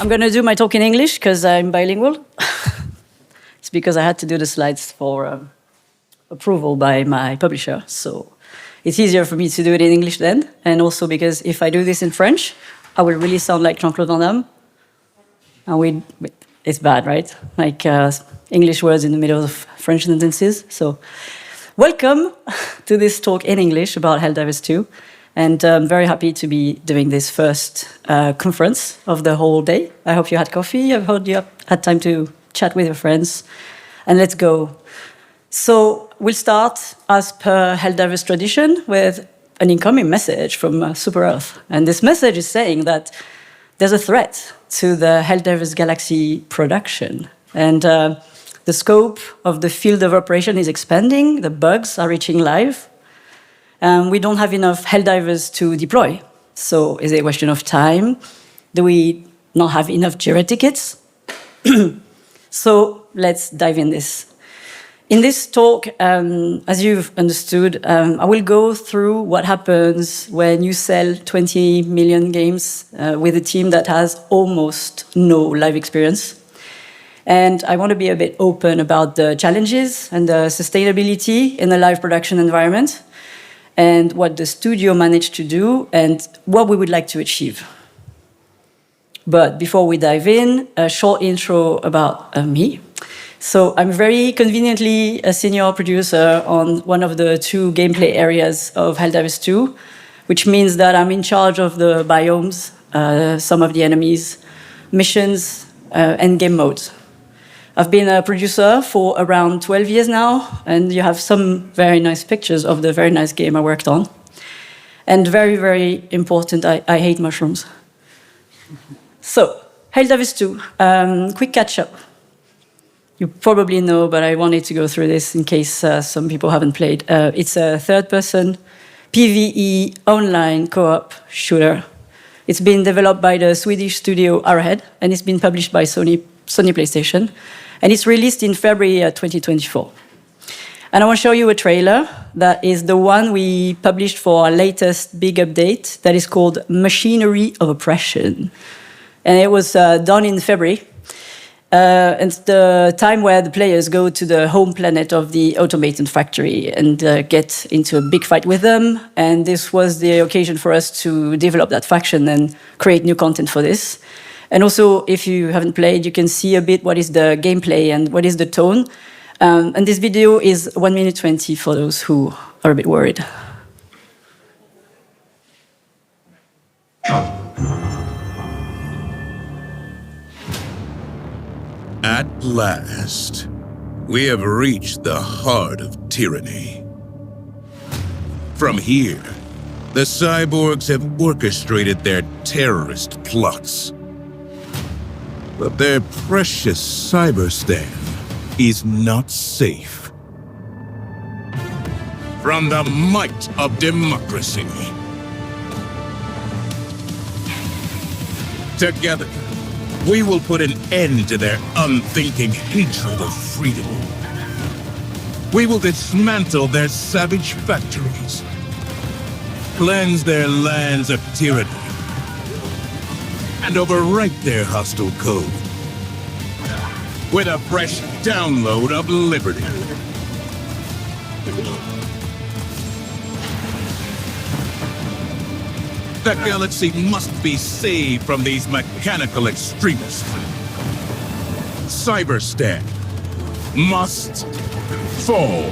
I'm going to do my talk in English because I'm bilingual. It's because I had to do the slides for approval by my publisher. So it's easier for me to do it in English then. And also because if I do this in French, I will really sound like Jean-Claude Van Damme. And it's bad, right? Like English words in the middle of French sentences. So welcome to this talk in English about Helldivers 2. And I'm very happy to be doing this first conference of the whole day. I hope you had coffee. I hope you had time to chat with your friends. And let's go. So we'll start, as per Helldivers tradition, with an incoming message from Super Earth. And this message is saying that there's a threat to the Helldivers Galaxy production. And the scope of the field of operation is expanding. The bugs are reaching live. We don't have enough Helldivers to deploy. So is it a question of time? Do we not have enough Jira tickets? So let's dive in this. In this talk, as you've understood, I will go through what happens when you sell 20 million games with a team that has almost no live experience. And I want to be a bit open about the challenges and the sustainability in the live production environment, and what the studio managed to do, and what we would like to achieve. But before we dive in, a short intro about me. So I'm very conveniently a senior producer on one of the two gameplay areas of Helldivers 2, which means that I'm in charge of the biomes, some of the enemies, missions, and game modes. I've been a producer for around 12 years now, and you have some very nice pictures of the very nice game I worked on. And very, very important, I hate mushrooms. So, Helldivers 2, quick catch-up. You probably know, but I wanted to go through this in case some people haven't played. It's a third-person PvE online co-op shooter. It's been developed by the Swedish studio Arrowhead, and it's been published by Sony PlayStation. And it's released in February 2024. And I want to show you a trailer that is the one we published for our latest big update that is called Machinery of Oppression. And it was done in February. And it's the time where the players go to the home planet of the automaton factory and get into a big fight with them. And this was the occasion for us to develop that faction and create new content for this. And also, if you haven't played, you can see a bit what is the gameplay and what is the tone. And this video is 1 minute 20 for those who are a bit worried. At last, we have reached the heart of tyranny. From here, the cyborgs have orchestrated their terrorist plots. But their precious cyberstan is not safe. From the might of democracy. Together, we will put an end to their unthinking hatred of freedom. We will dismantle their savage factories, cleanse their lands of tyranny, and overwrite their hostile code with a fresh download of liberty. The galaxy must be saved from these mechanical extremists. Cyberstan must fall.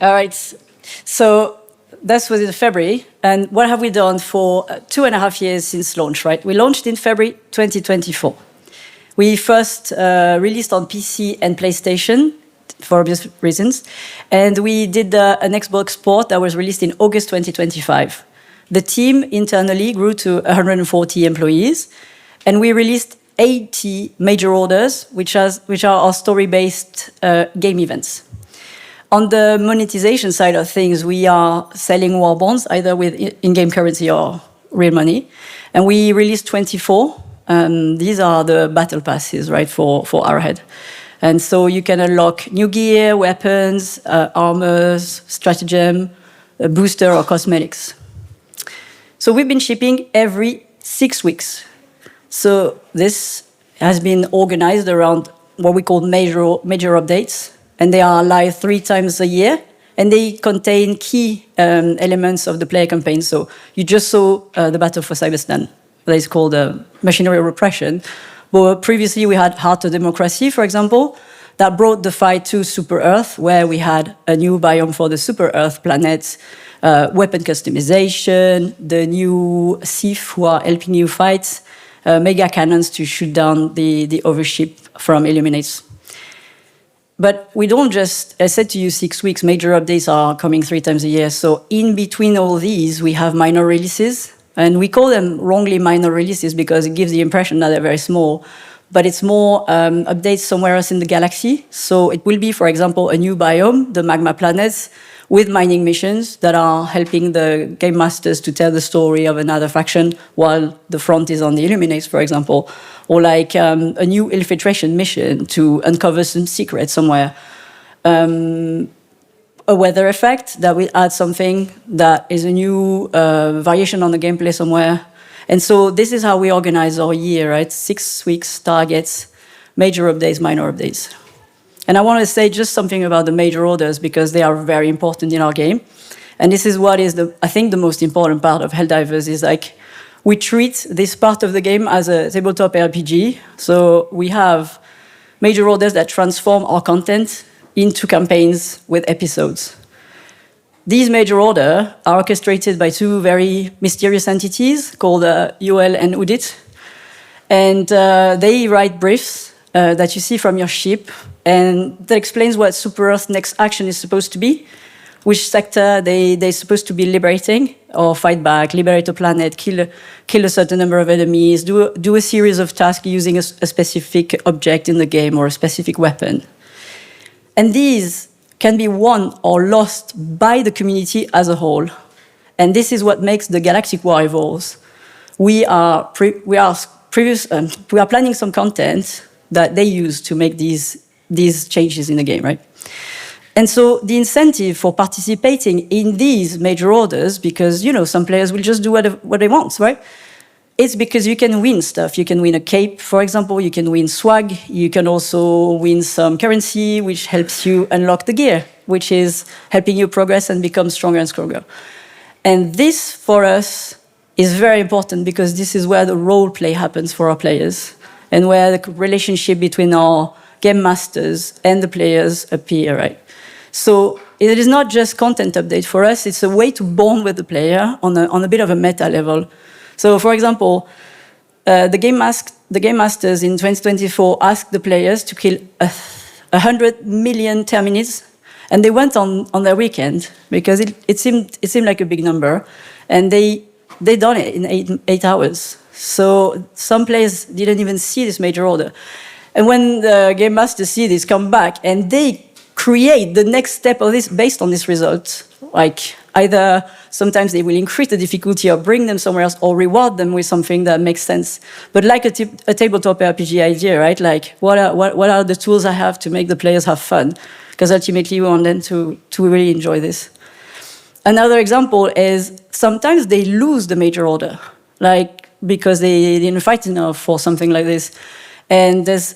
All right, so that was in February. And what have we done for 2.5 years since launch, right? We launched in February 2024. We first released on PC and PlayStation, for obvious reasons. And we did an Xbox port that was released in August 2025. The team internally grew to 140 employees. And we released 80 major orders, which are our story-based game events. On the monetization side of things, we are selling war bonds, either with in-game currency or real money. And we released 24 these are the battle passes, right, for Arrowhead. And so you can unlock new gear, weapons, armors, stratagem, a booster, or cosmetics. So we've been shipping every 6 weeks. So this has been organized around what we call major updates, and they are live 3 times a year, and they contain key elements of the player campaign. So you just saw the Battle for Cyberstan. That is called Machinery Repression. But previously we had Heart of Democracy, for example, that brought the fight to Super Earth, where we had a new biome for the Super Earth planets, weapon customization, the new Sith who are helping you fight, mega cannons to shoot down the overship from Illuminates. But we don't just, I said to you 6 weeks, major updates are coming 3 times a year. So in between all these, we have minor releases. And we call them wrongly minor releases because it gives the impression that they're very small. But it's more updates somewhere else in the galaxy. So it will be, for example, a new biome, the magma planets, with mining missions that are helping the game masters to tell the story of another faction while the front is on the Illuminates, for example. Or like a new infiltration mission to uncover some secrets somewhere. A weather effect that will add something that is a new variation on the gameplay somewhere. And so this is how we organize our year, right? 6 weeks, targets, major updates, minor updates. And I want to say just something about the major orders because they are very important in our game. And this is what is, I think, the most important part of Helldivers is like, we treat this part of the game as a tabletop RPG. So we have major orders that transform our content into campaigns with episodes. These major orders are orchestrated by 2 very mysterious entities called UL and Udit. And they write briefs that you see from your ship, and that explains what Super Earth's next action is supposed to be, which sector they're supposed to be liberating or fight back, liberate a planet, kill a certain number of enemies, do a series of tasks using a specific object in the game or a specific weapon. And these can be won or lost by the community as a whole. And this is what makes the Galactic War evolve. We are planning some content that they use to make these changes in the game, right? And so the incentive for participating in these major orders, because some players will just do what they want, right? It's because you can win stuff. You can win a cape, for example. You can win swag. You can also win some currency, which helps you unlock the gear, which is helping you progress and become stronger and stronger. And this, for us, is very important because this is where the role play happens for our players and where the relationship between our game masters and the players appear, right? So it is not just content update for us. It's a way to bond with the player on a bit of a meta level. So, for example, the game masters in 2024 asked the players to kill 100 million Terminids, and they went on their weekend because it seemed like a big number, and they done it in 8 hours. So some players didn't even see this major order, and when the game masters see this, come back and they create the next step of this based on this result, like. Either sometimes they will increase the difficulty or bring them somewhere else or reward them with something that makes sense. But like a tabletop RPG idea, right? Like what are the tools I have to make the players have fun? Because ultimately we want them to really enjoy this. Another example is sometimes they lose the major order, like because they didn't fight enough for something like this. And there's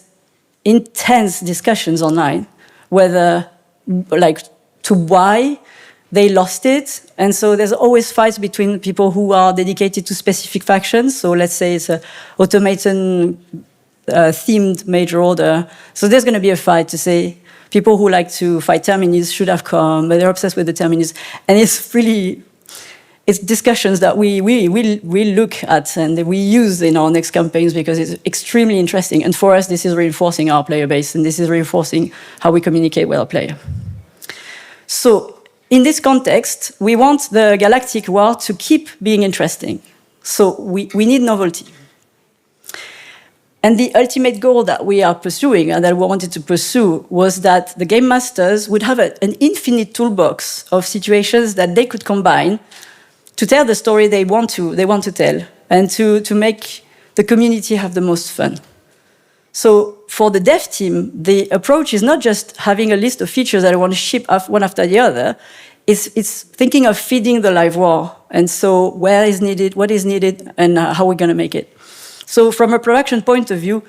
intense discussions online whether, like, to why they lost it. And so there's always fights between people who are dedicated to specific factions. So let's say it's an automaton themed major order. So there's going to be a fight to say people who like to fight Terminids should have come, but they're obsessed with the Terminids. And it's discussions that we look at and we use in our next campaigns because it's extremely interesting. And for us, this is reinforcing our player base and this is reinforcing how we communicate with our player. So, in this context, we want the Galactic War to keep being interesting. So we need novelty. And the ultimate goal that we are pursuing and that we wanted to pursue was that the game masters would have an infinite toolbox of situations that they could combine to tell the story they want to tell and to make the community have the most fun. So for the dev team, the approach is not just having a list of features that I want to ship one after the other. It's thinking of feeding the live war. And so where is needed, what is needed, and how we're going to make it. So from a production point of view,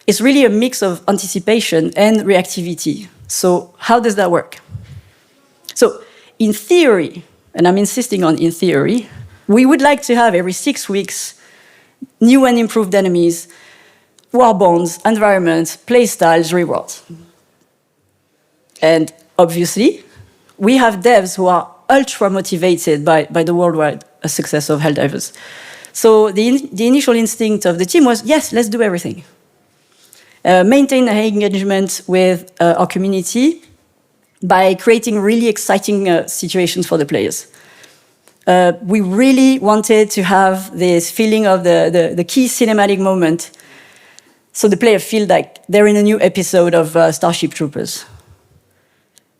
it's really a mix of anticipation and reactivity. So how does that work? So in theory, and I'm insisting on in theory, we would like to have every 6 weeks new and improved enemies, war bonds, environments, playstyles, rewards. And obviously, we have devs who are ultra motivated by the worldwide success of Helldivers. So the initial instinct of the team was, yes, let's do everything. Maintain a high engagement with our community by creating really exciting situations for the players. We really wanted to have this feeling of the key cinematic moment, so the player feels like they're in a new episode of Starship Troopers.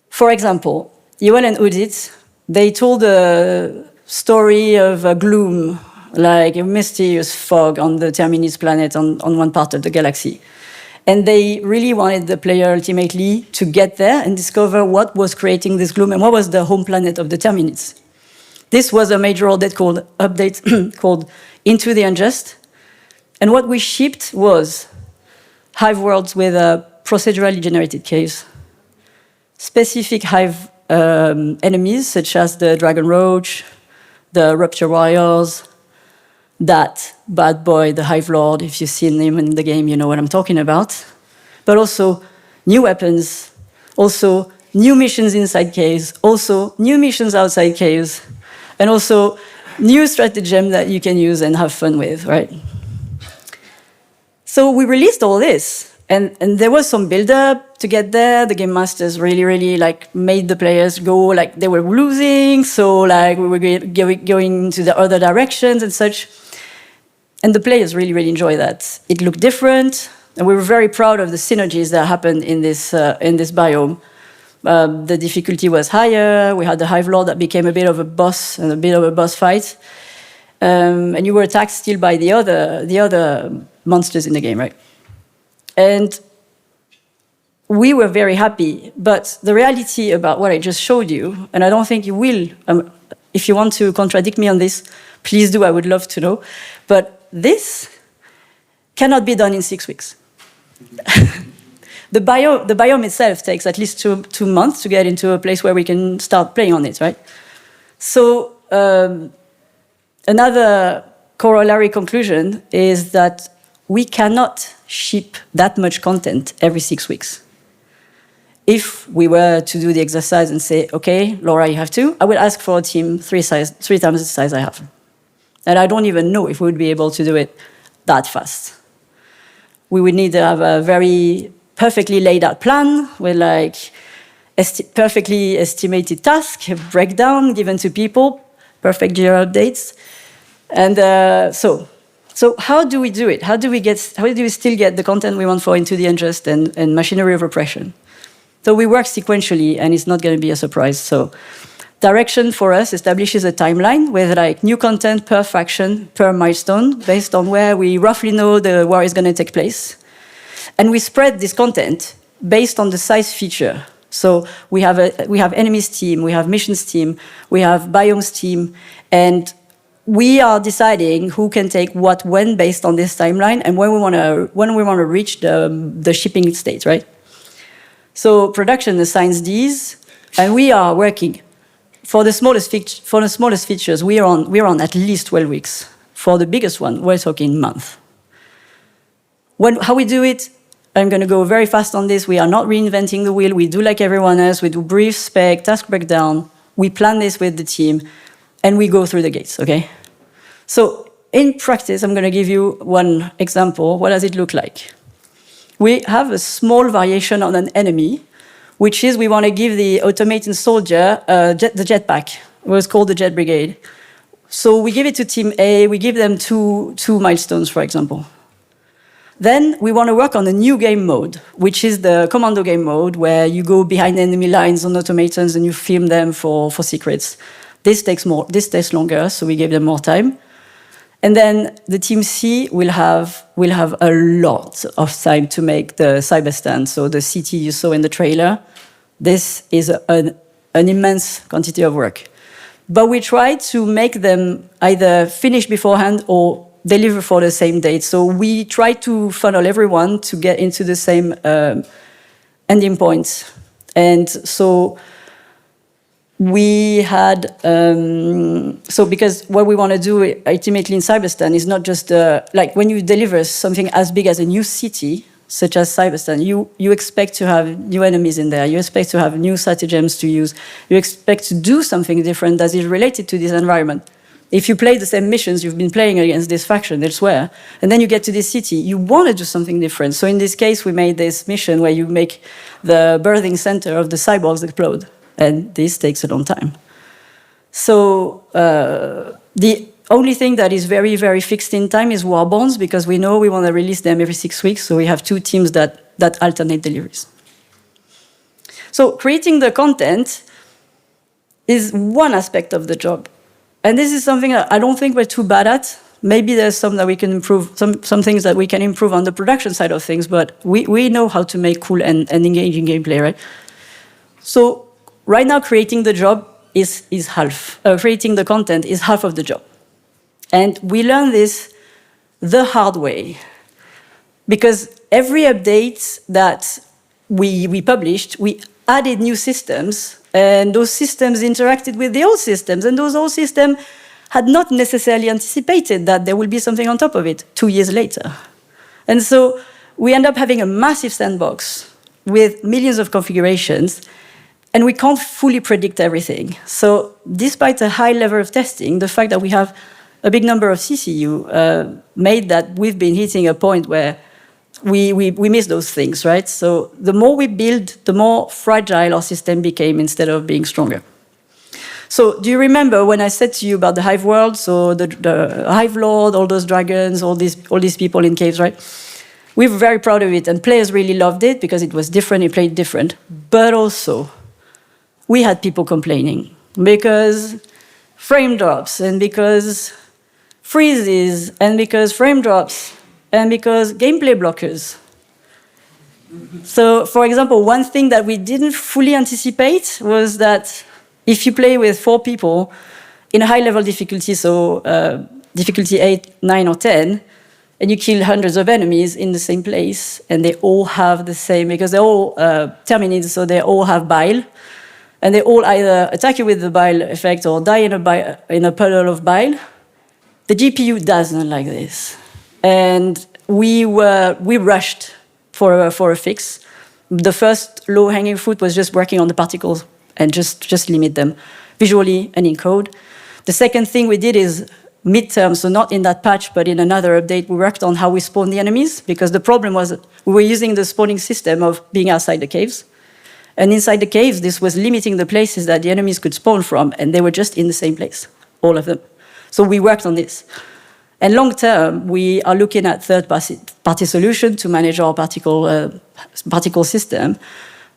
For example, Yoel and Udit, they told a story of gloom, like a mysterious fog on the Terminus planet on one part of the galaxy. And they really wanted the player ultimately to get there and discover what was creating this gloom and what was the home planet of the Terminids. This was a major update called Into the Unjust. And what we shipped was Hive worlds with procedurally generated caves, specific Hive enemies such as the Dragon Roach, the Rupture Warriors, that bad boy, the Hive Lord. If you've seen him in the game, you know what I'm talking about. But also new weapons, also new missions inside caves, also new missions outside caves, and also new stratagem that you can use and have fun with, right? So we released all this, and there was some build-up to get there. The game masters really like made the players go like they were losing, so like we were going to the other directions and such. And the players really enjoy that. It looked different, and we were very proud of the synergies that happened in this biome. The difficulty was higher. We had the Hive Lord that became a bit of a boss and a bit of a boss fight. And you were attacked still by the other monsters in the game, right? And we were very happy. But the reality about what I just showed you, and I don't think you will, if you want to contradict me on this, please do, I would love to know. But this cannot be done in 6 weeks. The biome itself takes at least two months to get into a place where we can start playing on it, right? So another corollary conclusion is that we cannot ship that much content every 6 weeks. If we were to do the exercise and say, okay, Laura, you have to, I would ask for a team three times the size I have. And I don't even know if we would be able to do it that fast. We would need to have a very perfectly laid out plan with like perfectly estimated task, breakdown given to people, perfect Jira updates. And so how do we do it? How do we still get the content we want for Into the Unjust and Machinery of Repression? So we work sequentially, and it's not going to be a surprise. So direction for us establishes a timeline with like new content per faction, per milestone, based on where we roughly know the war is going to take place. And we spread this content based on the size feature. So we have enemies team, we have missions team, we have biomes team, and we are deciding who can take what when based on this timeline and when we want to reach the shipping state, right? So production assigns these, and we are working. For the smallest features, we are on at least 12 weeks. For the biggest one, we're talking month. How we do it, I'm going to go very fast on this. We are not reinventing the wheel. We do like everyone else. We do brief, spec, task breakdown. We plan this with the team, and we go through the gates, okay? So in practice, I'm going to give you one example. What does it look like? We have a small variation on an enemy, which is we want to give the automated soldier the jetpack. It was called the Jet Brigade. So we give it to Team A. We give them two milestones, for example. Then we want to work on a new game mode, which is the commando game mode, where you go behind enemy lines on automatons and you film them for secrets. This takes longer, so we gave them more time. And then the team C will have a lot of time to make the cyberstand. So the city you saw in the trailer, this is an immense quantity of work. But we try to make them either finish beforehand or deliver for the same date. So we try to funnel everyone to get into the same ending point. And so we had, so because what we want to do ultimately in Cyberstan is not just, like when you deliver something as big as a new city, such as Cyberstan, you expect to have new enemies in there, you expect to have new stratagems to use, you expect to do something different that is related to this environment. If you play the same missions you've been playing against this faction elsewhere, and then you get to this city, you want to do something different. So in this case, we made this mission where you make the birthing center of the cyborgs explode. And this takes a long time. So the only thing that is very, very fixed in time is war bonds, because we know we want to release them every 6 weeks, so we have 2 teams that alternate deliveries. So creating the content is one aspect of the job. And this is something that I don't think we're too bad at. Maybe there's some that we can improve, some things that we can improve on the production side of things, but we know how to make cool and engaging gameplay, right? So right now, creating the job is half. Creating the content is half of the job. And we learned this the hard way. Because every update that we published, we added new systems, and those systems interacted with the old systems, and those old systems had not necessarily anticipated that there will be something on top of it 2 years later. And so we end up having a massive sandbox with millions of configurations, and we can't fully predict everything. So despite a high level of testing, the fact that we have a big number of CCU made that we've been hitting a point where we miss those things, right? So the more we build, the more fragile our system became instead of being stronger. So do you remember when I said to you about the Hive world? So the Hive Lord, all those dragons, all these people in caves, right? We were very proud of it, and players really loved it because it was different, it played different. But also, we had people complaining because frame drops, and because freezes, and because frame drops, and because gameplay blockers. So, for example, one thing that we didn't fully anticipate was that if you play with 4 people in a high-level difficulty, so difficulty 8, 9, or 10, and you kill hundreds of enemies in the same place, and they all have the same, because they're all terminids, so they all have bile, and they all either attack you with the bile effect or die in a puddle of bile. The GPU doesn't like this. And we rushed for a fix. The first low-hanging fruit was just working on the particles and just limit them visually and in code. The second thing we did is midterm, so not in that patch, but in another update, we worked on how we spawn the enemies, because the problem was we were using the spawning system of being outside the caves. And inside the caves, this was limiting the places that the enemies could spawn from, and they were just in the same place, all of them. So we worked on this. And long term, we are looking at third-party solution to manage our particle system.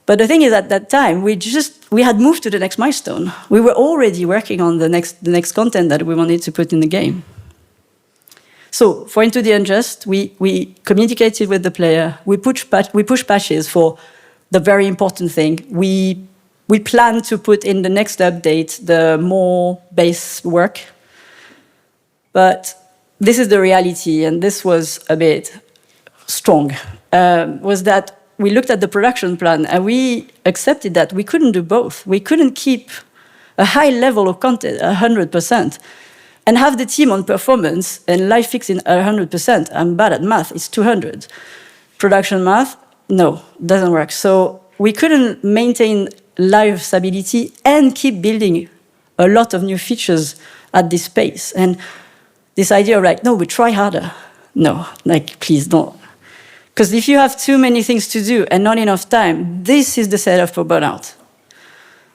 But the thing is, at that time, we had moved to the next milestone. We were already working on the next content that we wanted to put in the game. So for Into the Unjust, we communicated with the player. We push patches for the very important thing. We plan to put in the next update the more base work. But this is the reality, and this was a bit strong, was that we looked at the production plan and we accepted that we couldn't do both. We couldn't keep a high level of content, 100%, and have the team on performance and live fixing 100%. I'm bad at math, it's 200. Production math, no, doesn't work. So we couldn't maintain live stability and keep building a lot of new features at this pace. And this idea of like, no, we try harder. No, like, please don't. Because if you have too many things to do and not enough time, this is the setup for burnout.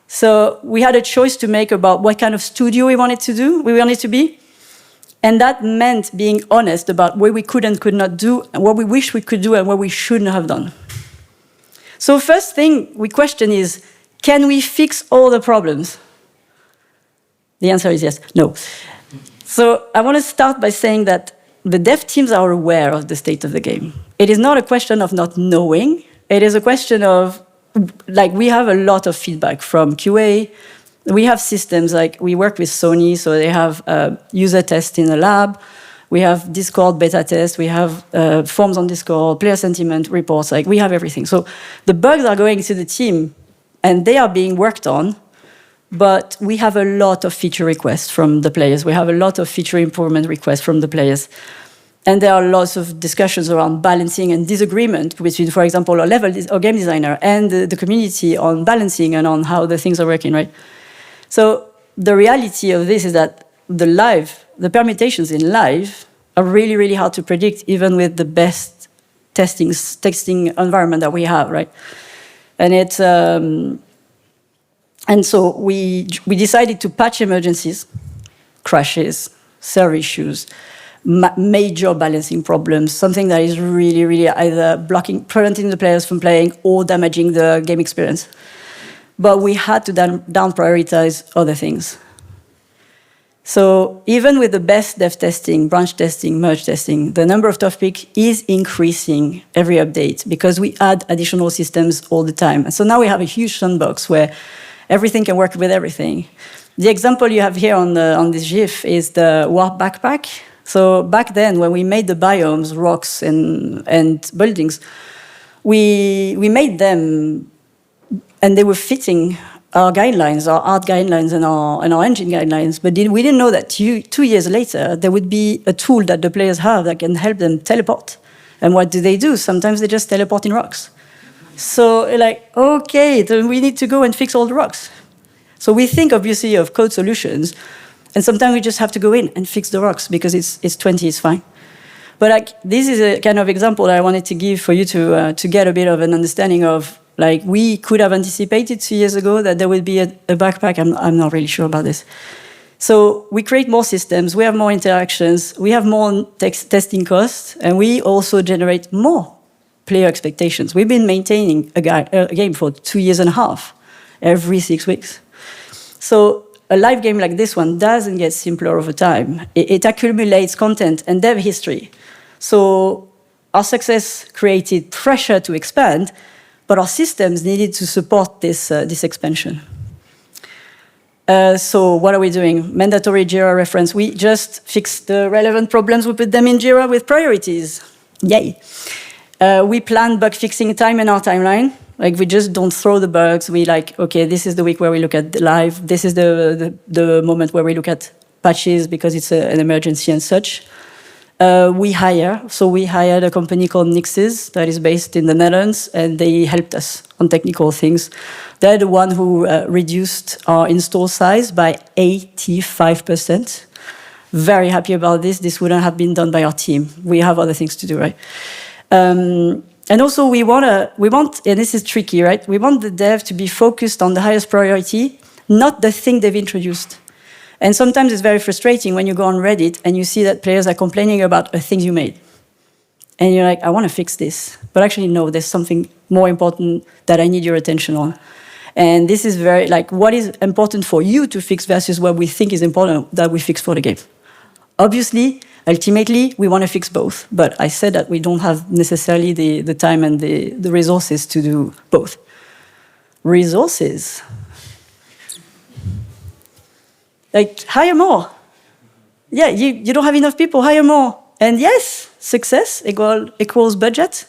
So we had a choice to make about what kind of studio we wanted to be. And that meant being honest about what we could and could not do, and what we wish we could do and what we shouldn't have done. So first thing we question is, can we fix all the problems? The answer is yes. No. So I want to start by saying that the dev teams are aware of the state of the game. It is not a question of not knowing. It is a question of, like, we have a lot of feedback from QA. We have systems, like we work with Sony, so they have user tests in the lab. We have Discord beta tests. We have forms on Discord, player sentiment reports. Like, we have everything. So the bugs are going to the team, and they are being worked on. But we have a lot of feature requests from the players. We have a lot of feature improvement requests from the players. And there are lots of discussions around balancing and disagreement between, for example, our game designer and the community on balancing and on how the things are working, right? So the reality of this is that the permutations in live are really, really hard to predict, even with the best testing environment that we have, right? And it's... And so we decided to patch emergencies, crashes, server issues, major balancing problems, something that is really, really either preventing the players from playing or damaging the game experience. But we had to down prioritize other things. So even with the best dev testing, branch testing, merge testing, the number of topics is increasing every update because we add additional systems all the time. And so now we have a huge sandbox where everything can work with everything. The example you have here on this GIF is the warp backpack. So back then, when we made the biomes, rocks and buildings, we made them, and they were fitting our guidelines, our art guidelines, and our engine guidelines. But we didn't know that 2 years later, there would be a tool that the players have that can help them teleport. And what do? Sometimes they just teleport in rocks. So, like, okay, then we need to go and fix all the rocks. So we think, obviously, of code solutions, and sometimes we just have to go in and fix the rocks because it's 20, it's fine. But like, this is a kind of example that I wanted to give for you to get a bit of an understanding of, like, we could have anticipated 2 years ago that there would be a backpack. I'm not really sure about this. So we create more systems, we have more interactions, we have more testing costs, and we also generate more player expectations. We've been maintaining a game for 2.5 years, every 6 weeks. So a live game like this one doesn't get simpler over time. It accumulates content and dev history. So our success created pressure to expand, but our systems needed to support this expansion. So what are we doing? Mandatory Jira reference. We just fixed the relevant problems. We put them in Jira with priorities. Yay. We plan bug fixing time in our timeline. Like, we just don't throw the bugs. We like, okay, this is the week where we look at the live. This is the moment where we look at patches because it's an emergency and such. We hire. So we hired a company called Nixes that is based in the Netherlands, and they helped us on technical things. They're the one who reduced our install size by 85%. Very happy about this. This wouldn't have been done by our team. We have other things to do, right? And also we want, and this is tricky, right? We want the dev to be focused on the highest priority, not the thing they've introduced. And sometimes it's very frustrating when you go on Reddit and you see that players are complaining about a thing you made. And you're like, I want to fix this. But actually, no, there's something more important that I need your attention on. And this is very, like, what is important for you to fix versus what we think is important that we fix for the game. Obviously, ultimately, we want to fix both. But I said that we don't have necessarily the time and the resources to do both. Resources. Like, hire more. Yeah, you don't have enough people, hire more. And yes, success equals budget,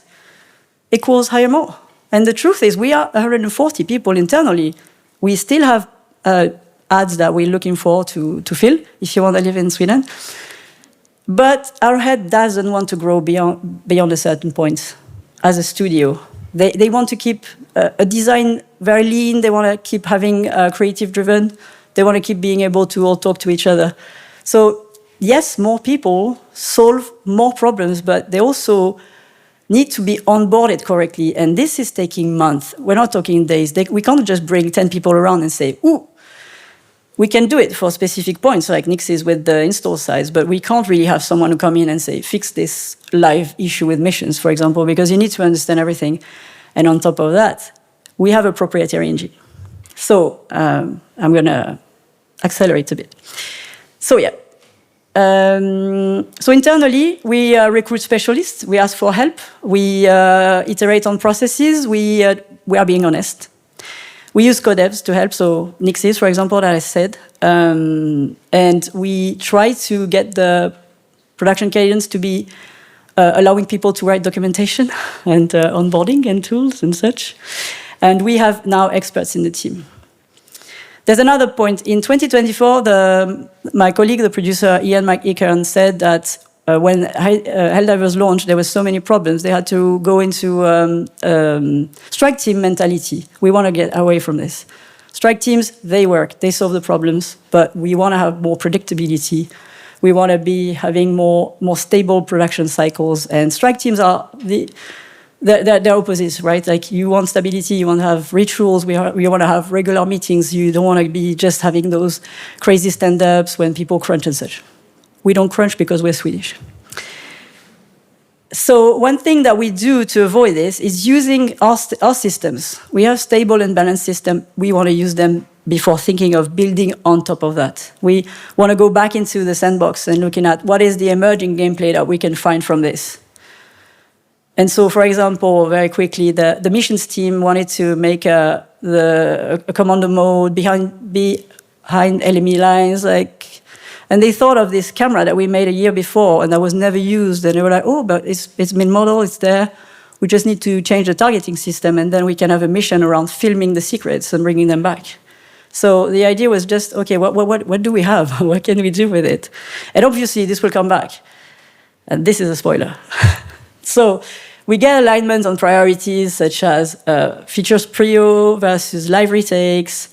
equals hire more. And the truth is, we are 140 people internally. We still have ads that we're looking for to fill, if you want to live in Sweden. But Arrowhead doesn't want to grow beyond a certain point as a studio. They want to keep a design very lean. They want to keep having creative driven. They want to keep being able to all talk to each other. So yes, more people solve more problems, but they also need to be onboarded correctly. And this is taking months. We're not talking days. We can't just bring 10 people around and say, ooh, we can do it for specific points, like Nix is with the install size, but we can't really have someone who come in and say, fix this live issue with missions, for example, because you need to understand everything. And on top of that, we have a proprietary engine. So I'm going to accelerate a bit. So yeah, So internally, we recruit specialists. We ask for help. We iterate on processes. We are being honest. We use codevs to help. So Nixis, for example, that I said. And we try to get the production cadence to be allowing people to write documentation and onboarding and tools and such. And we have now experts in the team. There's another point. In 2024, my colleague, the producer Ian McEachern, said that when Helldivers launched, there were so many problems. They had to go into strike team mentality. We want to get away from this. Strike teams, they work, they solve the problems, but we want to have more predictability. We want to be having more stable production cycles. And strike teams are they're opposites, right? Like you want stability, you want to have rituals, we want to have regular meetings. You don't want to be just having those crazy stand-ups when people crunch and such. We don't crunch because we're Swedish. So one thing that we do to avoid this is using our systems. We have stable and balanced systems. We want to use them before thinking of building on top of that. We want to go back into the sandbox and looking at what is the emerging gameplay that we can find from this. And so, for example, very quickly, the missions team wanted to make a commando mode behind enemy lines, and they thought of this camera that we made a year before and that was never used. And they were like, oh, but it's been modeled, it's there. We just need to change the targeting system, and then we can have a mission around filming the secrets and bringing them back. So the idea was just, okay, what do we have? What can we do with it? And obviously, this will come back. And this is a spoiler. So we get alignment on priorities such as features prio versus live retakes.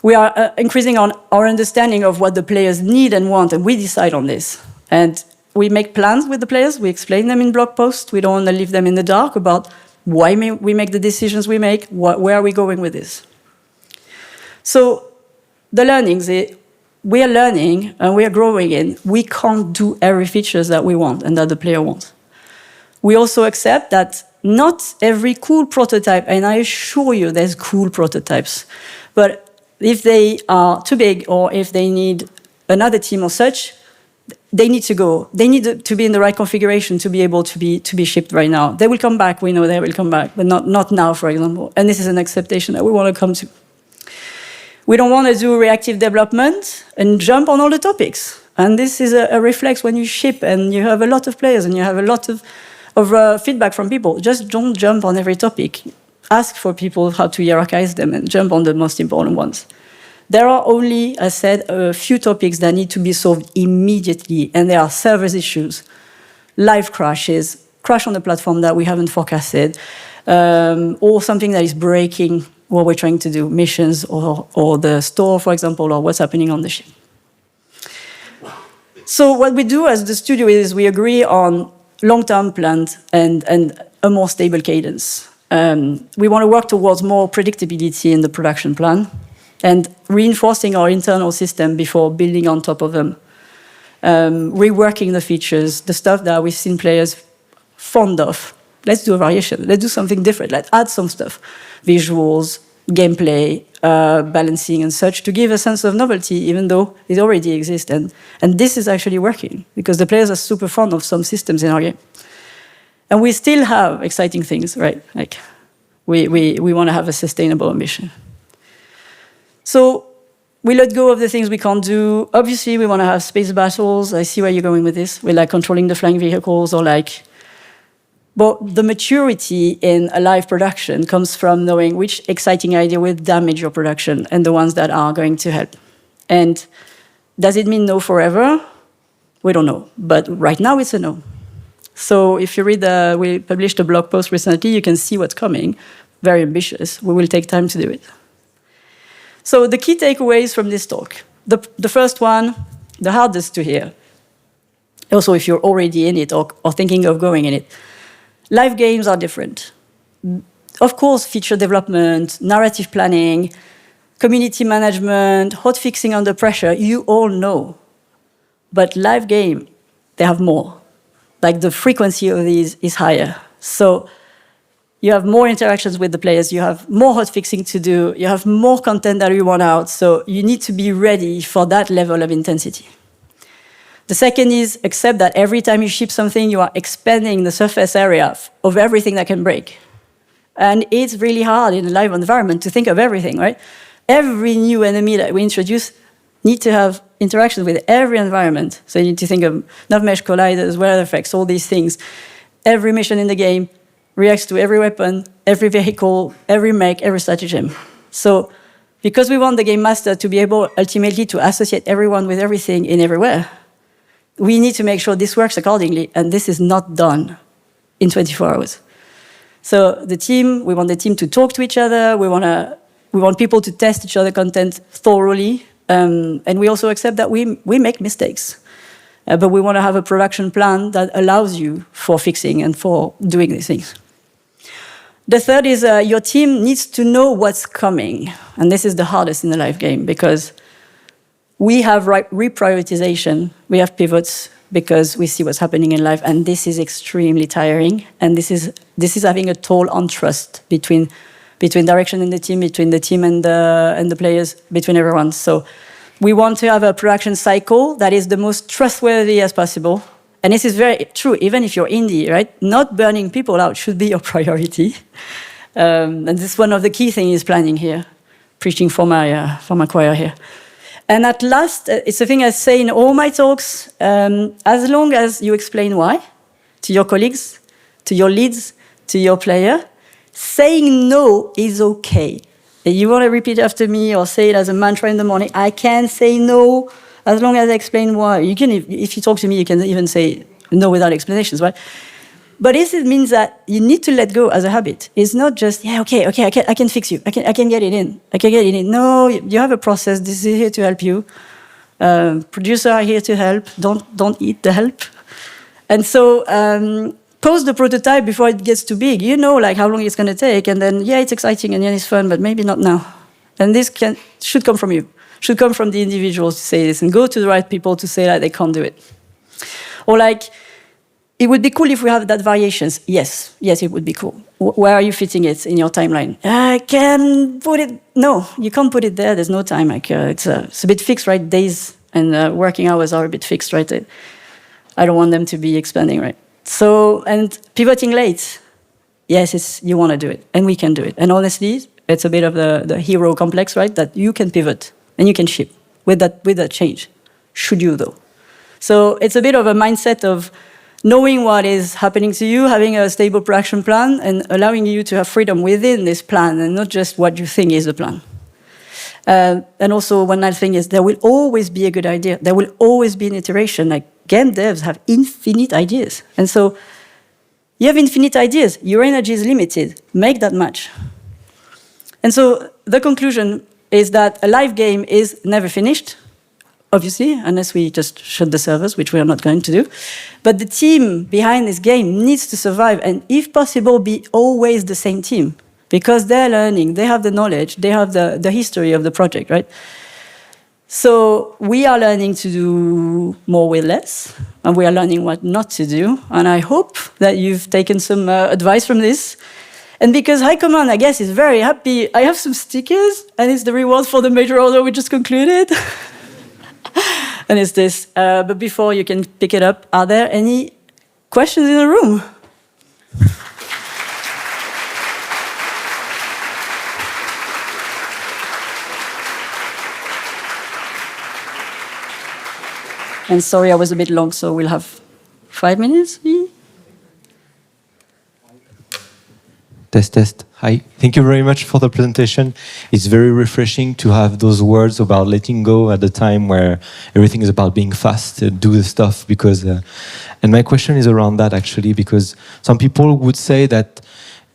We are increasing on our understanding of what the players need and want, and we decide on this. And we make plans with the players. We explain them in blog posts. We don't want to leave them in the dark about why we make the decisions we make, where are we going with this. So the learnings, we are learning and we are growing in. We can't do every features that we want and that the player wants. We also accept that not every cool prototype, and I assure you there's cool prototypes, but if they are too big or if they need another team or such, they need to go. They need to be in the right configuration to be able to be shipped right now. They will come back, we know they will come back, but not now, for example. And this is an acceptation that we want to come to. We don't want to do reactive development and jump on all the topics. And this is a reflex when you ship and you have a lot of players and you have a lot of feedback from people. Just don't jump on every topic. Ask for people how to hierarchize them and jump on the most important ones. There are only, as I said, a few topics that need to be solved immediately, and there are service issues, live crashes, crash on the platform that we haven't forecasted, or something that is breaking what we're trying to do, missions or the store, for example, or what's happening on the ship. So what we do as the studio is we agree on long-term plans and a more stable cadence. We want to work towards more predictability in the production plan and reinforcing our internal system before building on top of them. Reworking the features, the stuff that we've seen players fond of. Let's do a variation. Let's do something different. Let's add some stuff. Visuals, gameplay, balancing and such to give a sense of novelty, even though it already exists. And this is actually working because the players are super fond of some systems in our game. And we still have exciting things, right? Like we want to have a sustainable ambition. So we let go of the things we can't do. Obviously, we want to have space battles. I see where you're going with this. We like controlling the flying vehicles or like... But the maturity in a live production comes from knowing which exciting idea will damage your production and the ones that are going to help. And does it mean no forever? We don't know. But right now, it's a no. So if you read we published a blog post recently, you can see what's coming. Very ambitious. We will take time to do it. So the key takeaways from this talk. The first one, the hardest to hear. Also, if you're already in it or thinking of going in it. Live games are different. Of course, feature development, narrative planning, community management, hotfixing under pressure, you all know. But live game, they have more. Like the frequency of these is higher. So you have more interactions with the players, you have more hotfixing to do, you have more content that you want out, so you need to be ready for that level of intensity. The second is accept that every time you ship something, you are expanding the surface area of everything that can break. And it's really hard in a live environment to think of everything, right? Every new enemy that we introduce need to have interactions with every environment. So you need to think of nav-mesh colliders, weather effects, all these things. Every mission in the game reacts to every weapon, every vehicle, every mech, every stratagem. So because we want the game master to be able ultimately to associate everyone with everything in everywhere, we need to make sure this works accordingly, and this is not done in 24 hours. So we want the team to talk to each other, we want people to test each other's content thoroughly, and we also accept that we make mistakes. But we want to have a production plan that allows you for fixing and for doing these things. The third is your team needs to know what's coming. And this is the hardest in the live game because we have reprioritization, we have pivots because we see what's happening in life, and this is extremely tiring. And this is having a toll on trust between direction in the team, between the team and the players, between everyone. So we want to have a production cycle that is the most trustworthy as possible. And this is very true, even if you're indie, right? Not burning people out should be your priority. And this is one of the key things is planning here, preaching for my choir here. And at last, it's a thing I say in all my talks, as long as you explain why to your colleagues, to your leads, to your player, saying no is okay. You want to repeat after me or say it as a mantra in the morning, I can say no as long as I explain why. You can, if you talk to me, you can even say no without explanations, right? But this means that you need to let go as a habit. It's not just, yeah, okay, I can fix you. I can get it in. I can get it in. No, you have a process. This is here to help you. Producers are here to help. Don't eat the help. And so post the prototype before it gets too big. You know, like how long it's going to take. And then, yeah, it's exciting and yeah, it's fun, but maybe not now. And this should come from you. Should come from the individuals to say this and go to the right people to say that they can't do it. Or like, it would be cool if we have that variations. Yes, it would be cool. Where are you fitting it in your timeline? I can put it. No, you can't put it there. There's no time. Like it's a bit fixed, right? Days and working hours are a bit fixed, right? I don't want them to be expanding, right? So and pivoting late. Yes, you want to do it, and we can do it. And honestly, it's a bit of the hero complex, right? That you can pivot and you can ship with that change. Should you though? So it's a bit of a mindset of knowing what is happening to you, having a stable production plan, and allowing you to have freedom within this plan and not just what you think is the plan. And also, one other thing is there will always be a good idea. There will always be an iteration. Like game devs have infinite ideas. And so you have infinite ideas. Your energy is limited. Make that match. And so the conclusion is that a live game is never finished, obviously, unless we just shut the servers, which we are not going to do. But the team behind this game needs to survive and, if possible, be always the same team because they're learning, they have the knowledge, they have the history of the project, right? So we are learning to do more with less, and we are learning what not to do. And I hope that you've taken some advice from this. And because High Command, I guess, is very happy, I have some stickers, and it's the reward for the major order we just concluded. And it's this. But before you can pick it up, are there any questions in the room? And sorry, I was a bit long, so we'll have 5 minutes. Test. Hi. Thank you very much for the presentation. It's very refreshing to have those words about letting go at the time where everything is about being fast, do the stuff. And my question is around that actually, because some people would say that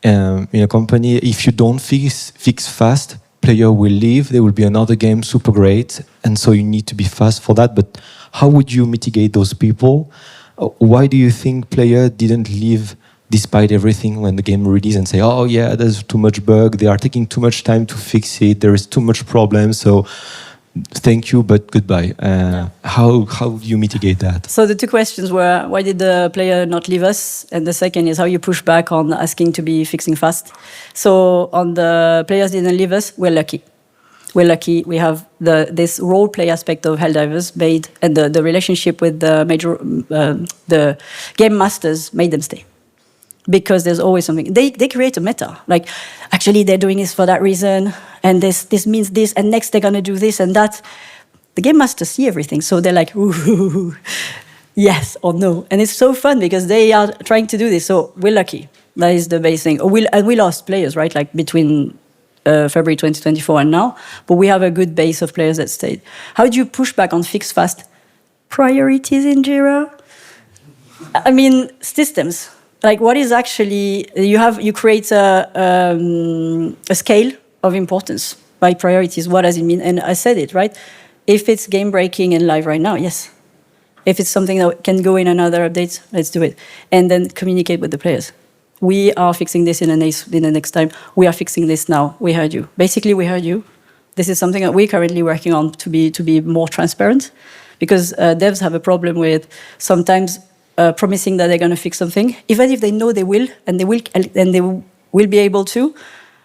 in a company, if you don't fix fast, player will leave. There will be another game super great, and so you need to be fast for that. But how would you mitigate those people? Why do you think player didn't leave despite everything when the game released and say, oh yeah, there's too much bug, they are taking too much time to fix it, there is too much problem, so thank you, but goodbye. How do you mitigate that? So the two questions were, why did the player not leave us? And the second is how you push back on asking to be fixing fast. So on the players didn't leave us, we're lucky. We're lucky. We have this role play aspect of Helldivers made, and the relationship with the game masters made them stay. Because there's always something. They create a meta. Like, actually, they're doing this for that reason, and this means this, and next they're going to do this and that. The game masters see everything, so they're like, ooh, yes or no. And it's so fun because they are trying to do this, so we're lucky. That is the base thing. And we lost players, right, like between February 2024 and now, but we have a good base of players that stayed. How do you push back on fix fast? Priorities in Jira? I mean, systems. Like, what is actually, you create a scale of importance by priorities. What does it mean? And I said it, right? If it's game breaking and live right now, yes. If it's something that can go in another update, let's do it. And then communicate with the players. We are fixing this in the next time. We are fixing this now. We heard you. Basically, we heard you. This is something that we're currently working on to be more transparent, because devs have a problem with sometimes promising that they're going to fix something, even if they know they will, and they will be able to.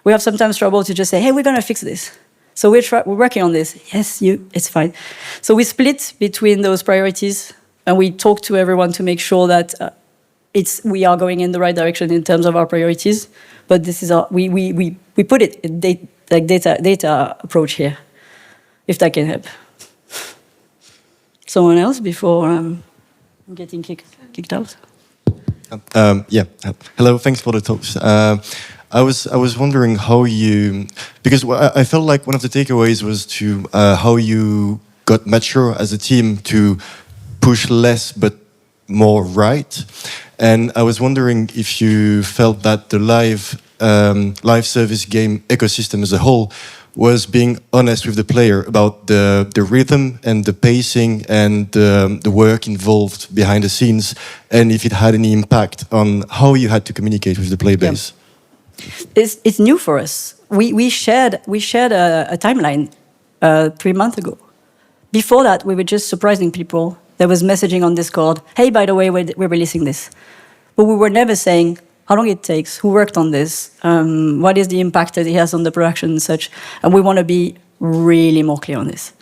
We have sometimes trouble to just say, "Hey, we're going to fix this." So we're working on this. Yes, it's fine. So we split between those priorities, and we talk to everyone to make sure that we are going in the right direction in terms of our priorities. But this is we put it in data approach here, if that can help. Someone else before getting kicked out? Yeah. Hello. Thanks for the talks. I was wondering how you, because I felt like one of the takeaways was to how you got mature as a team to push less but more right. And I was wondering if you felt that the live service game ecosystem as a whole was being honest with the player about the rhythm and the pacing and the work involved behind the scenes, and if it had any impact on how you had to communicate with the player base. Yeah. It's new for us. We shared a timeline 3 months ago. Before that, we were just surprising people. There was messaging on Discord. Hey, by the way, we're releasing this. But we were never saying how long it takes, who worked on this, what is the impact that it has on the production and such. And we want to be really more clear on this.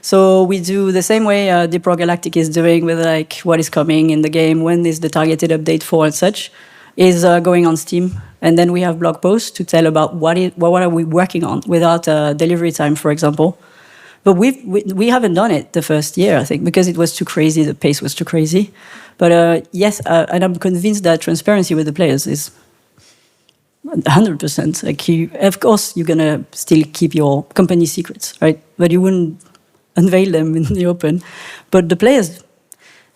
So we do the same way Deep Rock Galactic is doing with like what is coming in the game, when is the targeted update for and such, is going on Steam. And then we have blog posts to tell about what are we working on without delivery time, for example. But we haven't done it the first year, I think, because it was too crazy, the pace was too crazy. But yes, and I'm convinced that transparency with the players is 100%. Like of course, you're going to still keep your company secrets, right? But you wouldn't unveil them in the open. But the players,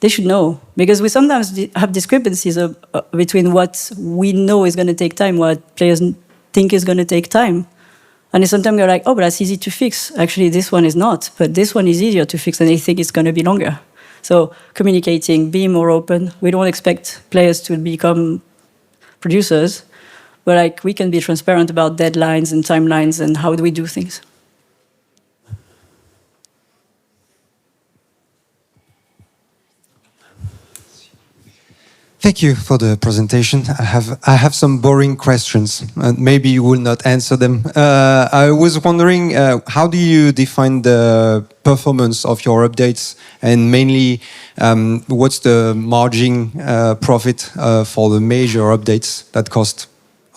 they should know, because we sometimes have discrepancies between what we know is going to take time, what players think is going to take time. And sometimes you're like, oh, but that's easy to fix. Actually, this one is not. But this one is easier to fix, and they think it's going to be longer. So communicating, being more open. We don't expect players to become producers, but like we can be transparent about deadlines and timelines and how do we do things. Thank you for the presentation. I have some boring questions, and maybe you will not answer them. I was wondering, how do you define the performance of your updates, and mainly, what's the margin profit for the major updates that cost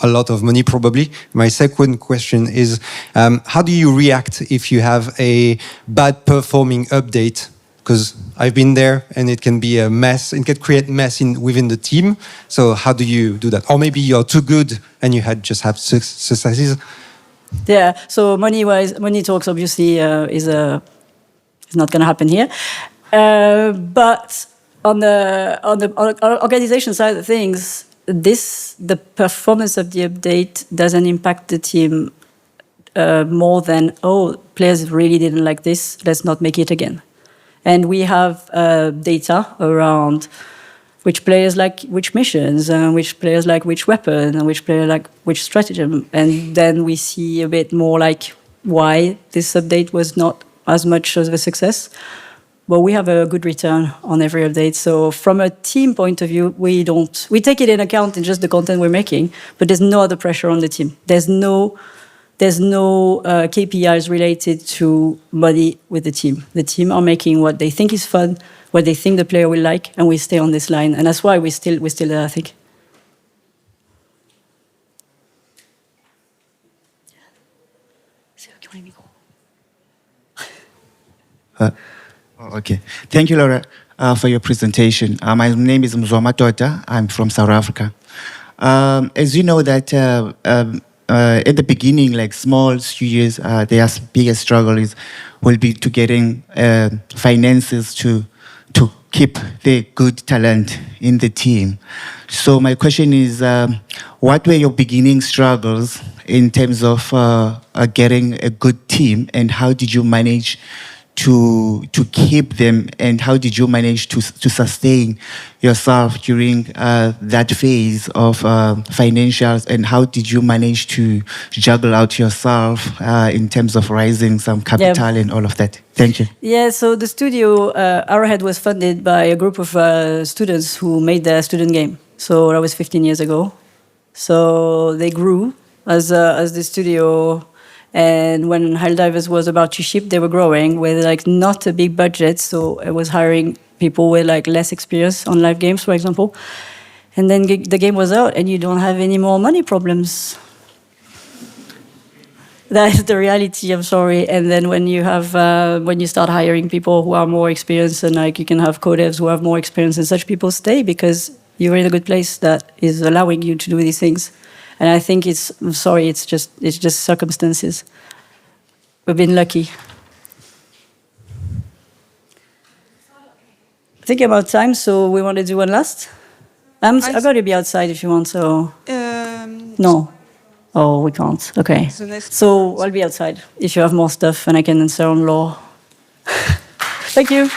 a lot of money, probably? My second question is, how do you react if you have a bad performing update? Because I've been there, and it can be a mess. It can create mess within the team. So how do you do that? Or maybe you're too good and you just have successes. Yeah. So money talks obviously is not going to happen here. But on the organization side of things, the performance of the update doesn't impact the team more than, oh, players really didn't like this. Let's not make it again. And we have data around which players like which missions, and which players like which weapon, and which player like which stratagem. And then we see a bit more like why this update was not as much of a success. But we have a good return on every update. So from a team point of view, we take it in account in just the content we're making, but there's no other pressure on the team. There's no there's no KPIs related to money with the team. The team are making what they think is fun, what they think the player will like, and we stay on this line. And that's why we're still there, I think. Okay. Thank you, Laura, for your presentation. My name is Mzwama Tota. I'm from South Africa. As you know that at the beginning, like small studios, their biggest struggle will be to getting finances to keep the good talent in the team. So my question is, what were your beginning struggles in terms of getting a good team, and how did you manage to keep them, and how did you manage to sustain yourself during that phase of financials, and how did you manage to juggle out yourself in terms of raising some capital and all of that? Thank you. Yeah, so the studio, Arrowhead, was funded by a group of students who made their student game. So that was 15 years ago. So they grew as the studio. And when Helldivers was about to ship, they were growing with like not a big budget. So I was hiring people with like less experience on live games, for example. And then the game was out, and you don't have any more money problems. That is the reality. I'm sorry. And then when you have when you start hiring people who are more experienced, and like you can have co-devs who have more experience, and such people stay because you're in a good place that is allowing you to do these things. And I think it's just circumstances. We've been lucky. Thinking about time, so we want to do one last. I'm going to be outside if you want. So no. Oh, we can't. Okay. So I'll be outside if you have more stuff, and I can answer on law. Thank you.